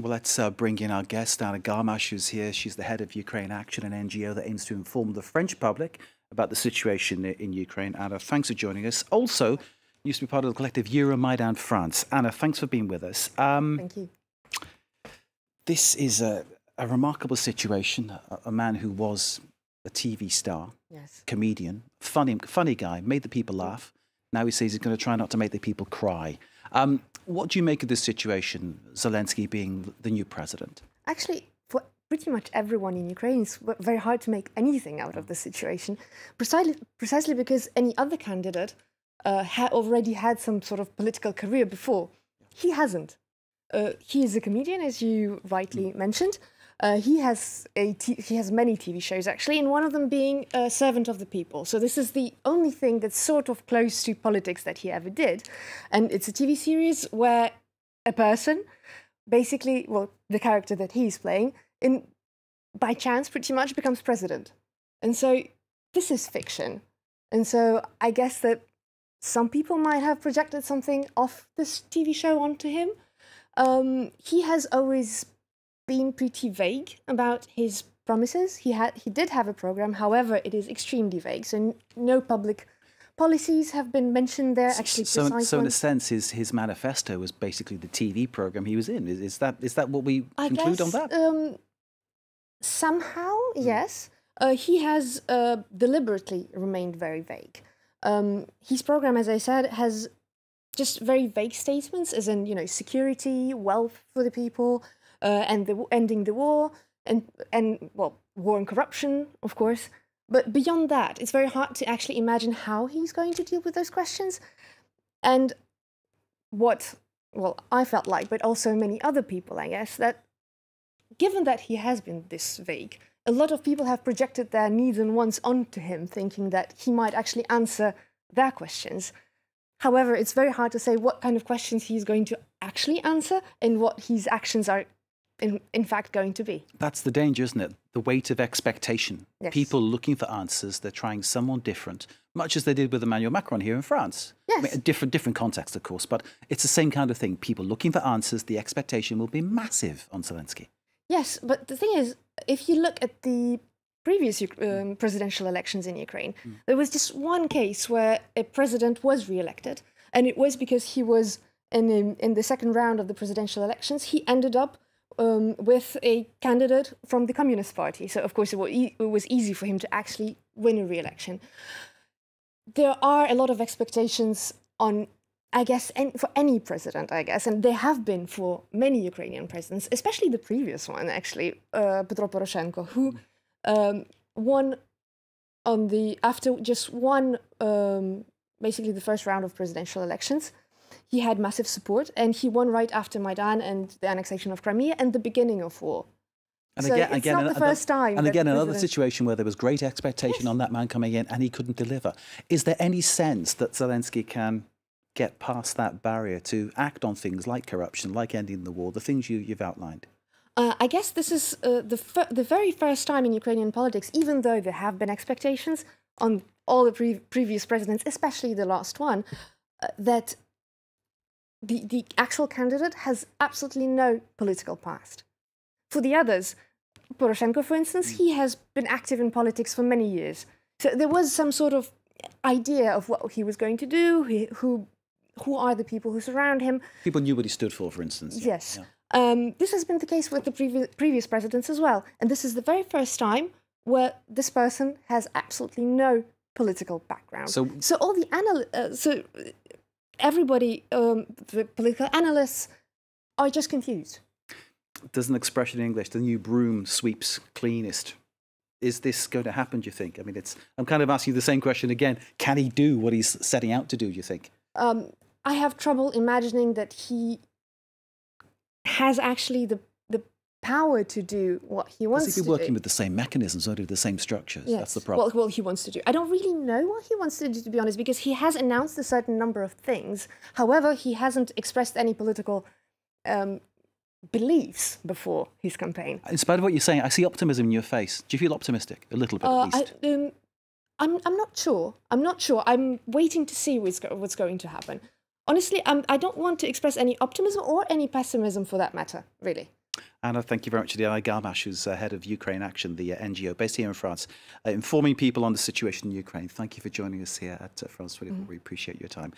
Well, let's bring in our guest, Anna Garmash, who's here. She's the head of Ukraine Action, an NGO that aims to inform the French public about the situation in Ukraine. Anna, thanks for joining us. Also, used to be part of the collective Euromaidan France. Anna, thanks for being with us. Thank you. This is a remarkable situation. A man who was a TV star, Yes. comedian, funny guy, made the people laugh. Now he says he's going to try not to make the people cry. What do you make of this situation, Zelensky being the new president? Actually, for pretty much everyone in Ukraine, it's very hard to make anything out of the situation, precisely because any other candidate had already had some sort of political career before. He hasn't. He is a comedian, as you rightly mentioned. He has many TV shows, actually, and one of them being a servant of the people. So this is the only thing that's sort of close to politics that he ever did. And it's a TV series where a person, basically, well, the character that he's playing, by chance, pretty much becomes president. And so this is fiction. And so I guess that some people might have projected something off this TV show onto him. He has always been pretty vague about his promises. He did have a program, however, it is extremely vague. So no public policies have been mentioned there. Actually, so in a sense, his manifesto was basically the TV program he was in. Is that what we conclude on that? Somehow, yes. He has deliberately remained very vague. His program, as I said, has just very vague statements, as in, security, wealth for the people, and ending the war, and well, war and corruption, of course. But beyond that, it's very hard to actually imagine how he's going to deal with those questions. And what, well, I felt like, but also many other people, I guess, that given that he has been this vague, a lot of people have projected their needs and wants onto him, thinking that he might actually answer their questions. However, it's very hard to say what kind of questions he's going to actually answer and what his actions are in fact going to be. That's the danger, isn't it? The weight of expectation. Yes. People looking for answers, they're trying someone different, much as they did with Emmanuel Macron here in France. Yes. I mean, a different context, of course, but it's the same kind of thing. People looking for answers, the expectation will be massive on Zelensky. Yes, but the thing is, if you look at the previous presidential elections in Ukraine, there was just one case where a president was re-elected, and it was because he was in the second round of the presidential elections. He ended up with a candidate from the Communist Party. So, of course, it was easy for him to actually win a re-election. There are a lot of expectations on, I guess, for any president, I guess, and there have been for many Ukrainian presidents, especially the previous one, actually, Petro Poroshenko, who won after just one, basically the first round of presidential elections. He had massive support, and he won right after Maidan and the annexation of Crimea and the beginning of war. And so it's not the first time. And again, another situation where there was great expectation on that man coming in, and he couldn't deliver. Is there any sense that Zelensky can get past that barrier to act on things like corruption, like ending the war, the things you've outlined? I guess this is the very first time in Ukrainian politics, even though there have been expectations on all the previous presidents, especially the last one, that the actual candidate has absolutely no political past. For the others, Poroshenko, for instance, he has been active in politics for many years. So there was some sort of idea of what he was going to do, who are the people who surround him. People knew what he stood for instance. Yes. Yeah. This has been the case with the previous presidents as well. And this is the very first time where this person has absolutely no political background. So all the everybody, the political analysts, are just confused. There's an expression in English, the new broom sweeps cleanest. Is this going to happen, do you think? I mean, I'm kind of asking you the same question again. Can he do what he's setting out to do, do you think? I have trouble imagining that he has actually the power to do what he wants to do. Does he be working with the same mechanisms or the same structures? Yes. That's the problem. Well, he wants to do. I don't really know what he wants to do, to be honest, because he has announced a certain number of things. However, he hasn't expressed any political beliefs before his campaign. In spite of what you're saying, I see optimism in your face. Do you feel optimistic? A little bit, at least? I'm not sure. I'm waiting to see what's going to happen. Honestly, I don't want to express any optimism or any pessimism for that matter, really. Anna, thank you very much to Garmash, who's head of Ukraine Action, the NGO based here in France, informing people on the situation in Ukraine. Thank you for joining us here at France 24. We appreciate your time.